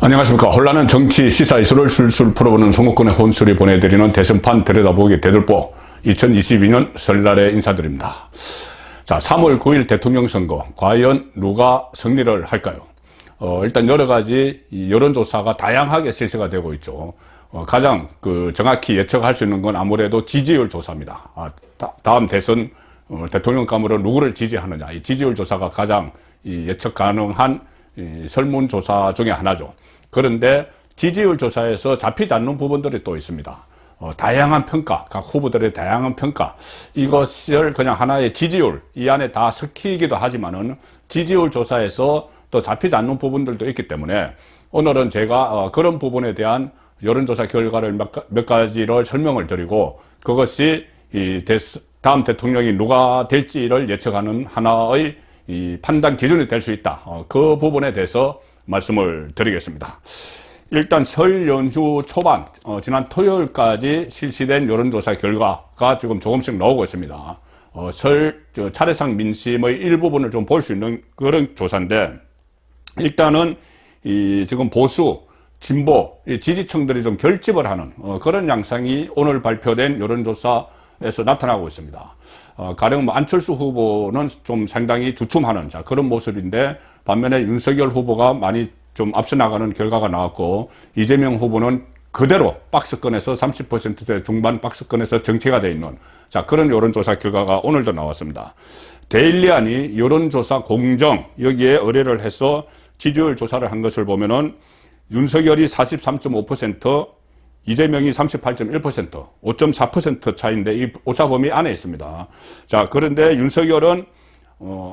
안녕하십니까. 혼란한 정치 시사 이슈를 술술 풀어보는 송국권의 혼술이 보내드리는 대선판 들여다보기 대들보 2022년 설날에 인사드립니다. 자, 3월 9일 대통령 선거 과연 누가 승리를 할까요? 일단 여러 가지 여론조사가 다양하게 실시가 되고 있죠. 가장 정확히 예측할 수 있는 건 아무래도 지지율 조사입니다. 다음 대선 대통령감으로 누구를 지지하느냐, 이 지지율 조사가 가장 예측 가능한 설문조사 중에 하나죠. 그런데 지지율 조사에서 잡히지 않는 부분들이 또 있습니다. 다양한 평가, 각 후보들의 다양한 평가, 이것을 그냥 하나의 지지율, 이 안에 다 섞이기도 하지만은 지지율 조사에서 또 잡히지 않는 부분들도 있기 때문에 오늘은 제가 그런 부분에 대한 여론조사 결과를 몇 가지를 설명을 드리고, 그것이 다음 대통령이 누가 될지를 예측하는 하나의 판단 기준이 될 수 있다. 그 부분에 대해서 말씀을 드리겠습니다. 일단 설 연휴 초반, 지난 토요일까지 실시된 여론조사 결과가 지금 조금씩 나오고 있습니다. 설 차례상 민심의 일부분을 좀 볼 수 있는 그런 조사인데, 일단은 지금 보수, 진보, 지지층들이 좀 결집을 하는 그런 양상이 오늘 발표된 여론조사에서 나타나고 있습니다. 가령 안철수 후보는 좀 상당히 주춤하는 그런 모습인데, 반면에 윤석열 후보가 많이 좀 앞서 나가는 결과가 나왔고, 이재명 후보는 그대로 박스권에서 30%대 중반 박스권에서 정체가 되어 있는 그런 여론조사 결과가 오늘도 나왔습니다. 데일리안이 여론조사 공정 여기에 의뢰를 해서 지지율 조사를 한 것을 보면은 윤석열이 43.5%, 이재명이 38.1%, 5.4% 차이인데 이 오차범위 안에 있습니다. 자, 그런데 윤석열은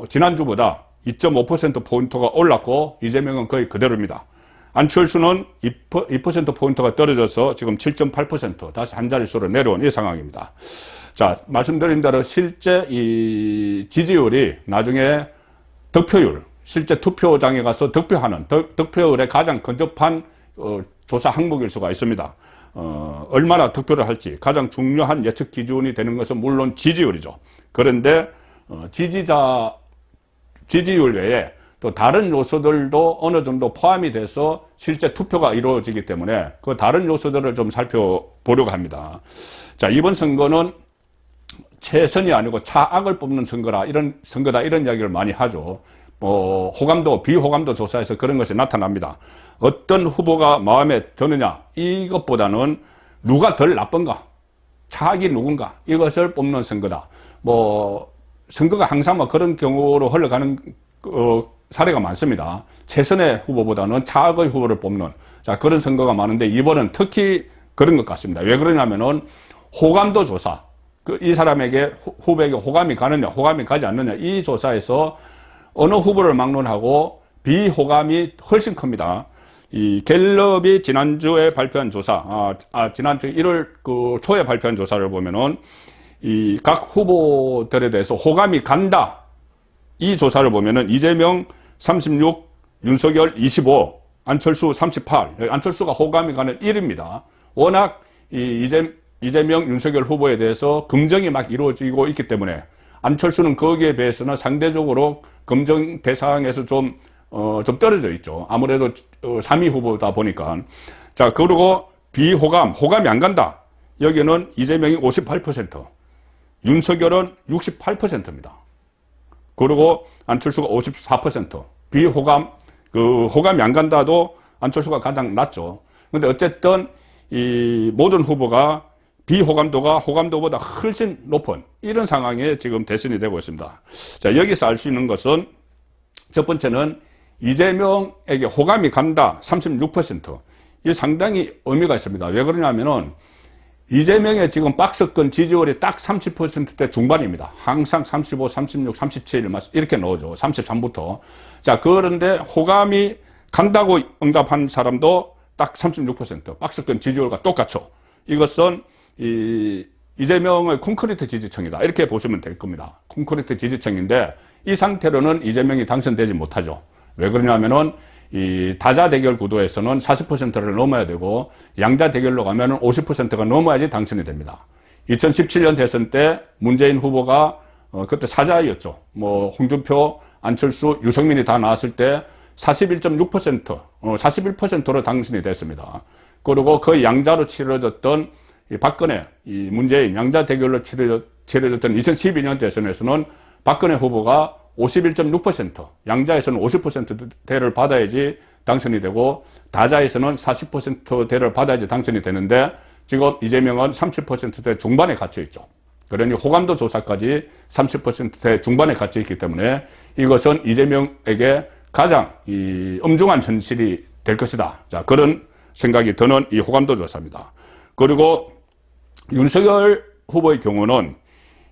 지난주보다 2.5%포인트가 올랐고, 이재명은 거의 그대로입니다. 안철수는 2%포인트가 떨어져서 지금 7.8%, 다시 한 자릿수로 내려온 이 상황입니다. 자, 말씀드린 대로 실제 이 지지율이 나중에 득표율, 실제 투표장에 가서 득표하는 득표율에 가장 근접한 조사 항목일 수가 있습니다. 얼마나 득표를 할지 가장 중요한 예측 기준이 되는 것은 물론 지지율이죠. 그런데 지지율 외에 또 다른 요소들도 어느 정도 포함이 돼서 실제 투표가 이루어지기 때문에 그 다른 요소들을 좀 살펴보려고 합니다. 자, 이번 선거는 최선이 아니고 차악을 뽑는 선거다 이런 이야기를 많이 하죠. 호감도, 비호감도 조사에서 그런 것이 나타납니다. 어떤 후보가 마음에 드느냐, 이것보다는 누가 덜 나쁜가, 차악이 누군가, 이것을 뽑는 선거다. 선거가 항상 그런 경우로 흘러가는 사례가 많습니다. 최선의 후보보다는 차악의 후보를 뽑는 그런 선거가 많은데, 이번은 특히 그런 것 같습니다. 왜 그러냐면은 호감도 조사, 이 사람에게 후보에게 호감이 가느냐, 호감이 가지 않느냐, 이 조사에서 어느 후보를 막론하고 비호감이 훨씬 큽니다. 이 갤럽이 지난주에 발표한 조사, 지난주 1월 초에 발표한 조사를 보면은 이 각 후보들에 대해서 호감이 간다. 이 조사를 보면은 이재명 36, 윤석열 25, 안철수 38. 안철수가 호감이 가는 1입니다. 워낙 이재명, 윤석열 후보에 대해서 검증이 막 이루어지고 있기 때문에 안철수는 거기에 비해서는 상대적으로 검증 대상에서 좀 떨어져 있죠. 아무래도 3위 후보다 보니까. 자, 그리고 호감이 안 간다. 여기는 이재명이 58%, 윤석열은 68%입니다. 그리고 안철수가 54%. 호감이 안 간다도 안철수가 가장 낮죠. 근데 어쨌든 이 모든 후보가 비호감도가 호감도보다 훨씬 높은 이런 상황에 지금 대선이 되고 있습니다. 자, 여기서 알 수 있는 것은 첫 번째는 이재명에게 호감이 간다 36%. 이게 상당히 의미가 있습니다. 왜 그러냐면은 이재명의 지금 박스권 지지율이 딱 30%대 중반입니다. 항상 35, 36, 37 이렇게 나오죠. 33부터. 자, 그런데 호감이 간다고 응답한 사람도 딱 36%. 박스권 지지율과 똑같죠. 이것은 이재명의 콘크리트 지지층이다. 이렇게 보시면 될 겁니다. 콘크리트 지지층인데 이 상태로는 이재명이 당선되지 못하죠. 왜 그러냐면은 이 다자 대결 구도에서는 40%를 넘어야 되고, 양자 대결로 가면은 50%가 넘어야지 당선이 됩니다. 2017년 대선 때 문재인 후보가 그때 사자였죠. 홍준표, 안철수, 유승민이 다 나왔을 때 41.6%, 41%로 당선이 됐습니다. 그리고 거의 양자로 치러졌던 이 박근혜, 이 문재인 양자 대결로 치러졌던 2012년 대선에서는 박근혜 후보가 51.6%, 양자에서는 50%대를 받아야지 당선이 되고 다자에서는 40%대를 받아야지 당선이 되는데 지금 이재명은 30%대 중반에 갇혀 있죠. 그러니 호감도 조사까지 30%대 중반에 갇혀 있기 때문에 이것은 이재명에게 가장 이 엄중한 현실이 될 것이다. 자, 그런 생각이 드는 이 호감도 조사입니다. 그리고 윤석열 후보의 경우는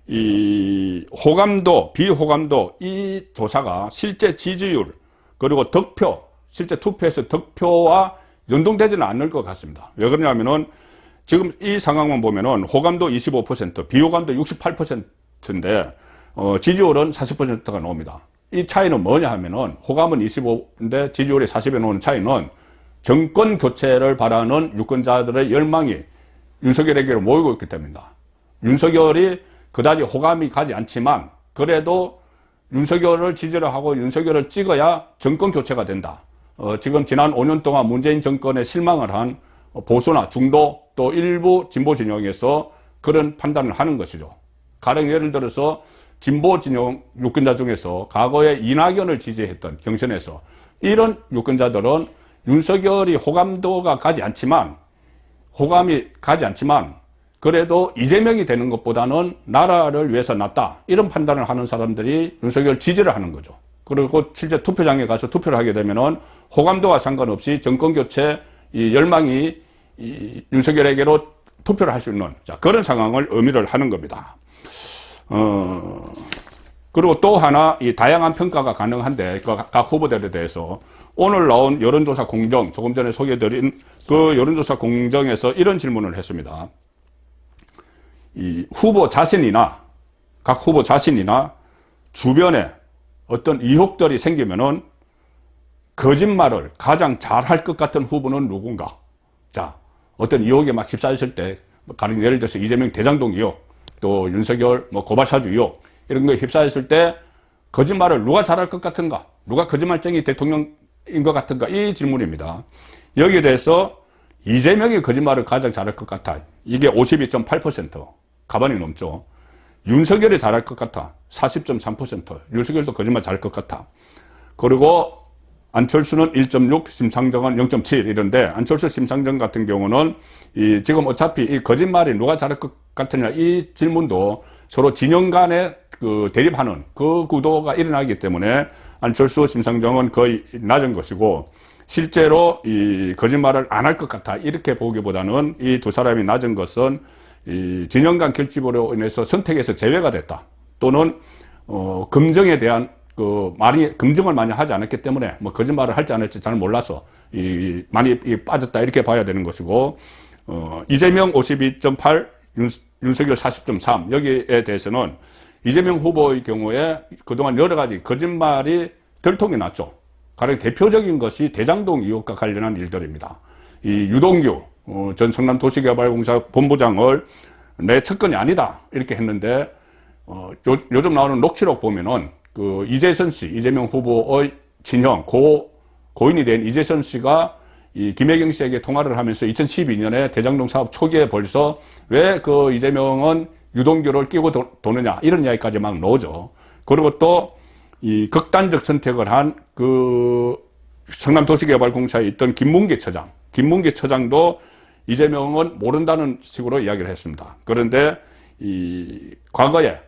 이 호감도, 비호감도 이 조사가 실제 지지율 그리고 득표, 실제 투표에서 득표와 연동되지는 않을 것 같습니다. 왜 그러냐면은 지금 이 상황만 보면은 호감도 25%, 비호감도 68%인데 지지율은 40%가 나옵니다. 이 차이는 뭐냐 하면은 호감은 25인데 지지율이 40에 나오는 차이는 정권 교체를 바라는 유권자들의 열망이 윤석열에게로 모이고 있기 때문입니다. 윤석열이 그다지 호감이 가지 않지만 그래도 윤석열을 지지를 하고 윤석열을 찍어야 정권 교체가 된다. 지금 지난 5년 동안 문재인 정권에 실망을 한 보수나 중도 또 일부 진보 진영에서 그런 판단을 하는 것이죠. 가령 예를 들어서 진보 진영 유권자 중에서 과거에 이낙연을 지지했던 경선에서 이런 유권자들은 윤석열이 호감이 가지 않지만 그래도 이재명이 되는 것보다는 나라를 위해서 낫다. 이런 판단을 하는 사람들이 윤석열 지지를 하는 거죠. 그리고 실제 투표장에 가서 투표를 하게 되면은 호감도와 상관없이 정권교체 이 열망이 이 윤석열에게로 투표를 할 수 있는 그런 상황을 의미를 하는 겁니다. 그리고 또 하나 이 다양한 평가가 가능한데 각 후보들에 대해서 오늘 나온 여론조사 공정, 조금 전에 소개해드린 그 여론조사 공정에서 이런 질문을 했습니다. 이 후보 자신이나 각 후보 자신이나 주변에 어떤 의혹들이 생기면은 거짓말을 가장 잘할 것 같은 후보는 누군가? 자, 어떤 의혹에 막 휩싸였을 때, 가령 예를 들어서 이재명 대장동 의혹, 또 윤석열 고발사주 의혹, 이런 거에 휩싸였을 때 거짓말을 누가 잘할 것 같은가? 누가 거짓말쟁이 대통령인 것 같은가? 이 질문입니다. 여기에 대해서 이재명이 거짓말을 가장 잘할 것 같아. 이게 52.8%. 가반이 넘죠. 윤석열이 잘할 것 같아. 40.3%. 윤석열도 거짓말 잘할 것 같아. 그리고 안철수는 1.6, 심상정은 0.7 이런데 안철수, 심상정 같은 경우는 지금 어차피 이 거짓말이 누가 잘할 것 같으냐 이 질문도 서로 진영 간에 그 대립하는 그 구도가 일어나기 때문에 안철수, 심상정은 거의 낮은 것이고 실제로 이 거짓말을 안 할 것 같아 이렇게 보기보다는 이 두 사람이 낮은 것은 이 진영 간 결집으로 인해서 선택에서 제외가 됐다. 또는 검증에 대한 검증을 많이 하지 않았기 때문에 거짓말을 할지 안 할지 잘 몰라서 많이 빠졌다 이렇게 봐야 되는 것이고 이재명 52.8, 윤석열 40.3 여기에 대해서는 이재명 후보의 경우에 그동안 여러 가지 거짓말이 들통이 났죠. 가령 대표적인 것이 대장동 의혹과 관련한 일들입니다. 이 유동규 전 성남도시개발공사 본부장을 내 측근이 아니다 이렇게 했는데 요즘 나오는 녹취록 보면은 그 이재선 씨, 이재명 후보의 친형 고인이 된 이재선 씨가 이 김혜경 씨에게 통화를 하면서 2012년에 대장동 사업 초기에 벌써 왜 그 이재명은 유동규를 끼고 도느냐 이런 이야기까지 막 나오죠. 그리고 또 이 극단적 선택을 한 그 성남도시개발공사에 있던 김문기 처장도 이재명은 모른다는 식으로 이야기를 했습니다. 그런데 과거에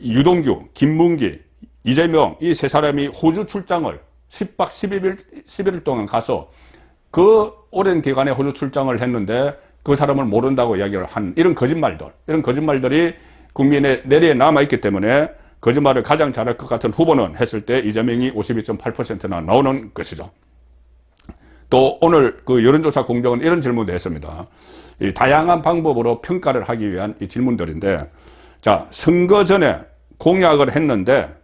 유동규, 김문기, 이재명 이 세 사람이 호주 출장을 10박 11일 동안 가서 그 오랜 기간에 호주 출장을 했는데 그 사람을 모른다고 이야기를 한 이런 거짓말들이 국민의 뇌리에 남아있기 때문에 거짓말을 가장 잘할 것 같은 후보는 했을 때 이재명이 52.8%나 나오는 것이죠. 또 오늘 그 여론조사 공정은 이런 질문도 했습니다. 이 다양한 방법으로 평가를 하기 위한 이 질문들인데, 자, 선거 전에 공약을 했는데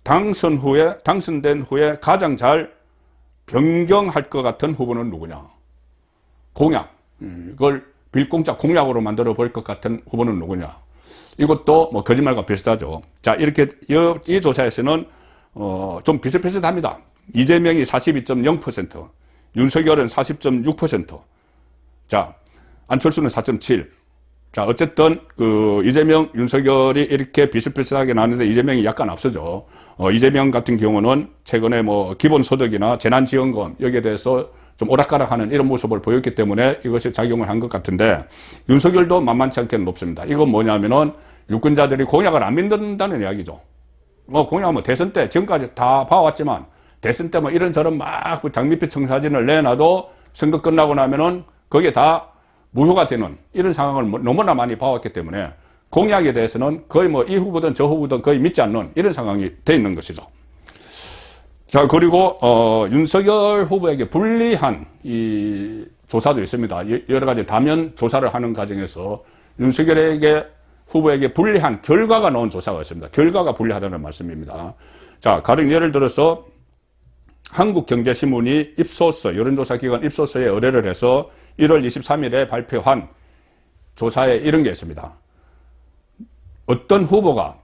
당선된 후에 가장 잘 변경할 것 같은 후보는 누구냐? 공약. 이걸 빌공짜 공약으로 만들어 볼 것 같은 후보는 누구냐? 이것도 거짓말과 비슷하죠. 자, 이렇게 이 조사에서는 좀 비슷비슷합니다. 이재명이 42.0%, 윤석열은 40.6%. 자, 안철수는 4.7%. 자, 어쨌든, 이재명, 윤석열이 이렇게 비슷비슷하게 나왔는데 이재명이 약간 앞서죠. 이재명 같은 경우는 최근에 뭐 기본소득이나 재난지원금 여기에 대해서 좀 오락가락하는 이런 모습을 보였기 때문에 이것이 작용을 한 것 같은데 윤석열도 만만치 않게 높습니다. 이건 뭐냐면은 유권자들이 공약을 안 믿는다는 이야기죠. 뭐 공약 뭐 대선 때 지금까지 다 봐왔지만 대선 때 뭐 이런저런 막 장밋빛 청사진을 내놔도 선거 끝나고 나면은 그게 다 무효가 되는 이런 상황을 너무나 많이 봐왔기 때문에 공약에 대해서는 거의 뭐 이 후보든 저 후보든 거의 믿지 않는 이런 상황이 돼 있는 것이죠. 자, 그리고 윤석열 후보에게 불리한 이 조사도 있습니다. 여러 가지 다면 조사를 하는 과정에서 윤석열에게 후보에게 불리한 결과가 나온 조사가 있습니다. 결과가 불리하다는 말씀입니다. 자, 가령 예를 들어서 한국경제신문이 입소서, 여론조사기관 입소서에 의뢰를 해서 1월 23일에 발표한 조사에 이런 게 있습니다. 어떤 후보가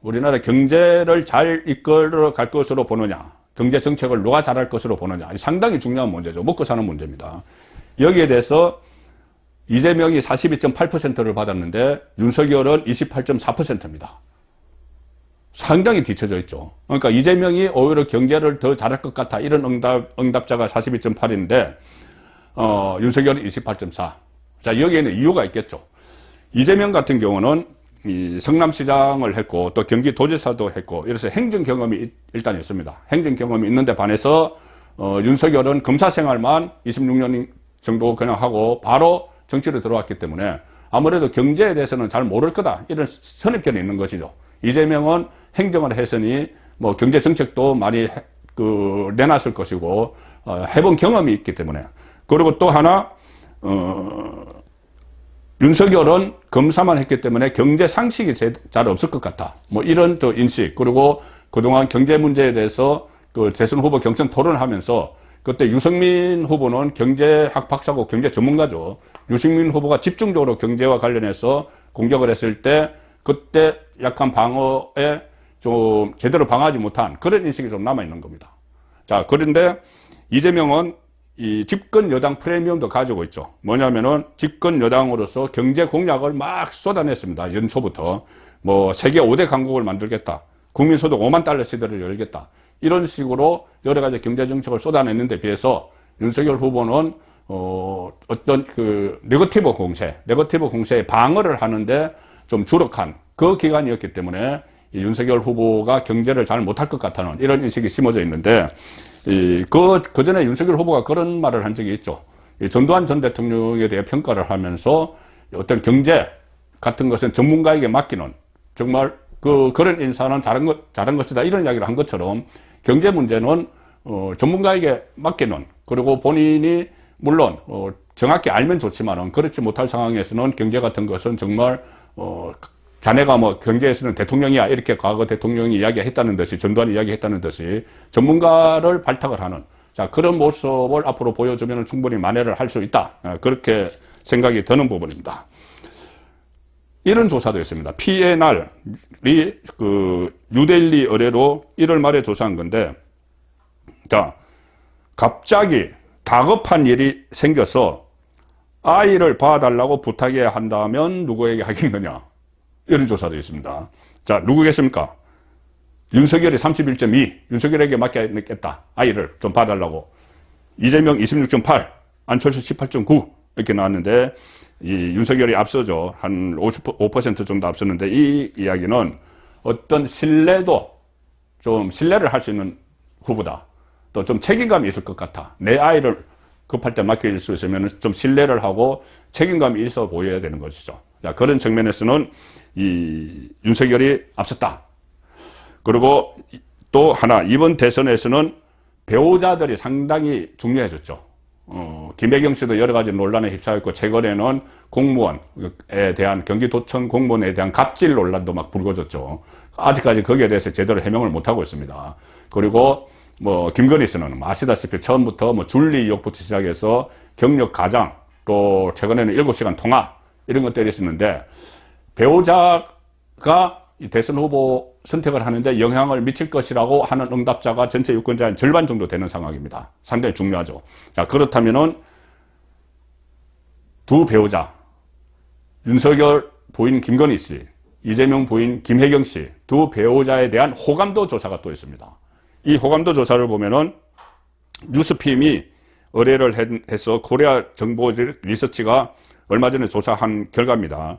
우리나라 경제를 잘 이끌어 갈 것으로 보느냐, 경제 정책을 누가 잘할 것으로 보느냐, 상당히 중요한 문제죠. 먹고 사는 문제입니다. 여기에 대해서 이재명이 42.8%를 받았는데 윤석열은 28.4%입니다. 상당히 뒤쳐져 있죠. 그러니까 이재명이 오히려 경제를 더 잘할 것 같아 이런 응답자가 42.8인데 윤석열은 28.4. 자, 여기에는 이유가 있겠죠. 이재명 같은 경우는 이 성남시장을 했고 또 경기도지사도 했고 이래서 행정 경험이 일단 있습니다. 행정 경험이 있는데 반해서 윤석열은 검사 생활만 26년 정도 그냥 하고 바로 정치로 들어왔기 때문에 아무래도 경제에 대해서는 잘 모를 거다 이런 선입견이 있는 것이죠. 이재명은 행정을 했으니 뭐 경제 정책도 많이 내놨을 것이고 해본 경험이 있기 때문에. 그리고 또 하나 윤석열은 검사만 했기 때문에 경제 상식이 잘 없을 것 같다. 뭐 이런 또 인식. 그리고 그동안 경제 문제에 대해서 대선 후보 경선 토론하면서 그때 유승민 후보는 경제학 박사고 경제 전문가죠. 유승민 후보가 집중적으로 경제와 관련해서 공격을 했을 때 그때 약간 방어에 좀 제대로 방어하지 못한 그런 인식이 좀 남아있는 겁니다. 자, 그런데 이재명은 이 집권 여당 프리미엄도 가지고 있죠. 뭐냐면은 집권 여당으로서 경제 공약을 막 쏟아냈습니다. 연초부터. 뭐 세계 5대 강국을 만들겠다. 국민소득 5만 달러 시대를 열겠다. 이런 식으로 여러 가지 경제 정책을 쏟아냈는데 비해서 윤석열 후보는 어떤 네거티브 공세에 방어를 하는데 좀 주력한 그 기간이었기 때문에 이 윤석열 후보가 경제를 잘 못할 것 같다는 이런 인식이 심어져 있는데 그 전에 윤석열 후보가 그런 말을 한 적이 있죠. 전두환 전 대통령에 대해 평가를 하면서 어떤 경제 같은 것은 전문가에게 맡기는 정말 그런 인사는 잘한 것이다 이런 이야기를 한 것처럼 경제 문제는 전문가에게 맡기는 그리고 본인이 물론 정확히 알면 좋지만은 그렇지 못할 상황에서는 경제 같은 것은 정말 자네가 뭐 경제에서는 대통령이야 이렇게 과거 대통령이 이야기했다는 듯이 전두환이 이야기했다는 듯이 전문가를 발탁을 하는 자 그런 모습을 앞으로 보여주면 충분히 만회를 할 수 있다 그렇게 생각이 드는 부분입니다. 이런 조사도 있습니다. PNR이 뉴델리 의뢰로 1월 말에 조사한 건데 자 갑자기 다급한 일이 생겨서 아이를 봐달라고 부탁해야 한다면 누구에게 하겠느냐 이런 조사도 있습니다. 자 누구겠습니까? 윤석열이 31.2 윤석열에게 맡겨야겠다. 아이를 좀 봐달라고. 이재명 26.8 안철수 18.9 이렇게 나왔는데 이 윤석열이 앞서죠. 한 55% 정도 앞섰는데 이 이야기는 어떤 신뢰를 할 수 있는 후보다. 또 좀 책임감이 있을 것 같아. 내 아이를 급할 때 맡길 수 있으면 좀 신뢰를 하고 책임감이 있어 보여야 되는 것이죠. 자, 그런 측면에서는 이 윤석열이 앞섰다. 그리고 또 하나 이번 대선에서는 배우자들이 상당히 중요해졌죠. 김혜경 씨도 여러 가지 논란에 휩싸였고 최근에는 공무원에 대한 경기도청 공무원에 대한 갑질 논란도 막 불거졌죠. 아직까지 거기에 대해서 제대로 해명을 못하고 있습니다. 그리고 뭐 김건희 씨는 아시다시피 처음부터 뭐 줄리 의혹부터 시작해서 경력 가장 또 최근에는 7시간 통화 이런 것들이 있었는데 배우자가 이 대선 후보 선택을 하는데 영향을 미칠 것이라고 하는 응답자가 전체 유권자의 절반 정도 되는 상황입니다. 상당히 중요하죠. 자, 그렇다면은 두 배우자, 윤석열 부인 김건희 씨, 이재명 부인 김혜경 씨, 두 배우자에 대한 호감도 조사가 또 있습니다. 이 호감도 조사를 보면은 뉴스핌이 의뢰를 해서 코리아 정보 리서치가 얼마 전에 조사한 결과입니다.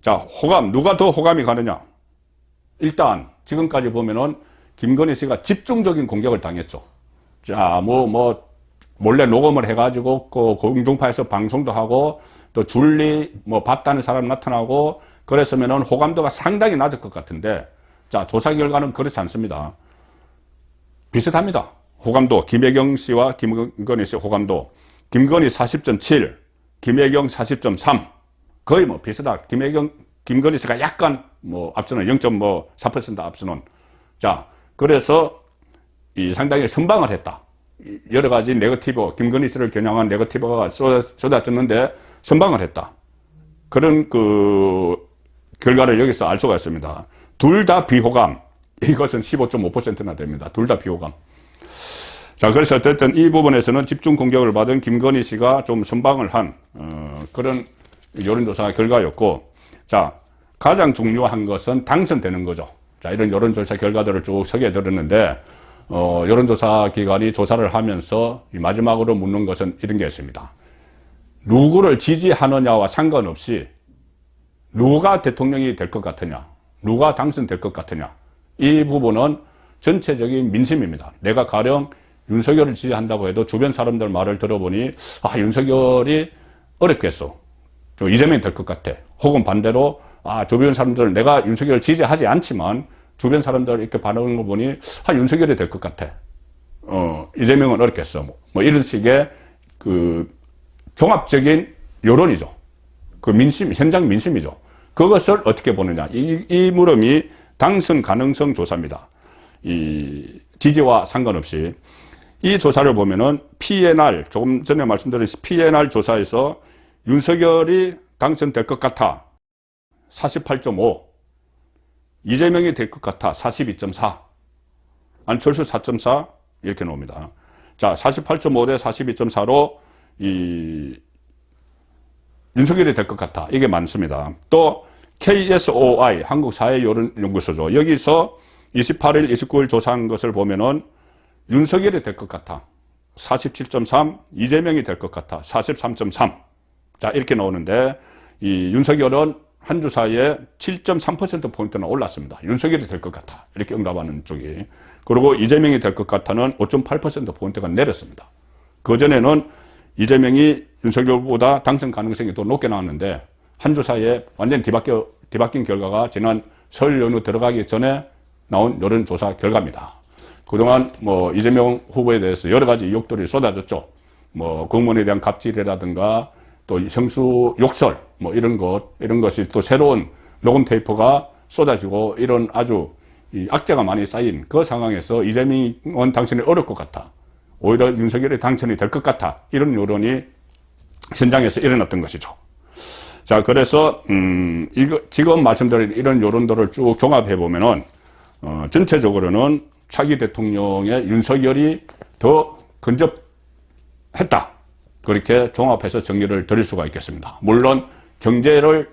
자, 호감, 누가 더 호감이 가느냐? 일단, 지금까지 보면은 김건희 씨가 집중적인 공격을 당했죠. 자, 몰래 녹음을 해가지고, 공중파에서 방송도 하고, 또 봤다는 사람 나타나고, 그랬으면은 호감도가 상당히 낮을 것 같은데, 자, 조사 결과는 그렇지 않습니다. 비슷합니다. 호감도, 김혜경 씨와 김건희 씨 호감도, 김건희 40.7, 김혜경 40.3, 거의 비슷하다. 김건희 씨가 약간 앞서는 0.4% 앞서는. 자, 그래서 상당히 선방을 했다. 여러 가지 네거티브, 김건희 씨를 겨냥한 네거티브가 쏟아졌는데 선방을 했다. 그런 결과를 여기서 알 수가 있습니다. 둘 다 비호감. 이것은 15.5%나 됩니다. 둘 다 비호감. 자, 그래서 어쨌든 이 부분에서는 집중 공격을 받은 김건희 씨가 좀 선방을 한, 그런 여론조사 결과였고, 자, 가장 중요한 것은 당선되는 거죠. 자, 이런 여론조사 결과들을 쭉 소개해 드렸는데, 여론조사 기관이 조사를 하면서 마지막으로 묻는 것은 이런 게 있습니다. 누구를 지지하느냐와 상관없이 누가 대통령이 될 것 같으냐, 누가 당선될 것 같으냐, 이 부분은 전체적인 민심입니다. 내가 가령 윤석열을 지지한다고 해도 주변 사람들 말을 들어보니, 윤석열이 어렵겠어. 이재명이 될 것 같아. 혹은 반대로, 주변 사람들, 내가 윤석열을 지지하지 않지만, 주변 사람들 이렇게 반응하는 거 보니, 윤석열이 될 것 같아. 이재명은 어렵겠어. 이런 식의, 종합적인 여론이죠. 민심, 현장 민심이죠. 그것을 어떻게 보느냐. 이 물음이 당선 가능성 조사입니다. 이 지지와 상관없이. 이 조사를 보면은 PNR, 조금 전에 말씀드린 PNR 조사에서 윤석열이 당선될 것 같아 48.5, 이재명이 될 것 같아 42.4, 안철수 4.4 이렇게 나옵니다. 자, 48.5 대 42.4로 윤석열이 될 것 같아. 이게 많습니다. 또 KSOI 한국사회여론연구소죠. 여기서 28일, 29일 조사한 것을 보면은 윤석열이 될 것 같아 47.3, 이재명이 될 것 같아 43.3. 자, 이렇게 나오는데 이 윤석열은 한 주 사이에 7.3%포인트나 올랐습니다. 윤석열이 될 것 같아. 이렇게 응답하는 쪽이. 그리고 이재명이 될 것 같아는 5.8%포인트가 내렸습니다. 그전에는 이재명이 윤석열보다 당선 가능성이 더 높게 나왔는데 한 주 사이에 완전히 뒤바뀐 결과가 지난 설 연휴 들어가기 전에 나온 여론조사 결과입니다. 그동안 이재명 후보에 대해서 여러 가지 의혹들이 쏟아졌죠. 공무원에 대한 갑질이라든가 또 형수 욕설 이런 것이 또 새로운 녹음 테이프가 쏟아지고 이런 아주 악재가 많이 쌓인 그 상황에서 이재명은 당선이 어려울 것 같아. 오히려 윤석열이 당선이 될 것 같아. 이런 여론이 현장에서 일어났던 것이죠. 자, 그래서 지금 말씀드린 이런 여론들을 쭉 종합해 보면은 전체적으로는 차기 대통령의 윤석열이 더 근접했다. 그렇게 종합해서 정리를 드릴 수가 있겠습니다. 물론 경제를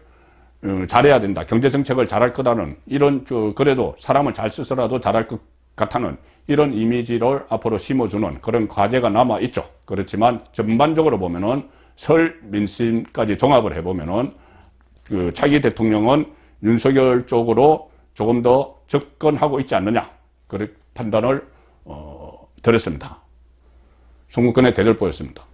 잘해야 된다. 경제 정책을 잘할 거다는 이런 그래도 사람을 잘 쓰서라도 잘할 것 같다는 이런 이미지를 앞으로 심어주는 그런 과제가 남아 있죠. 그렇지만 전반적으로 보면은 설 민심까지 종합을 해보면은 차기 대통령은 윤석열 쪽으로 조금 더 접근하고 있지 않느냐. 그런 판단을 드렸습니다. 송국근의 대들보였습니다.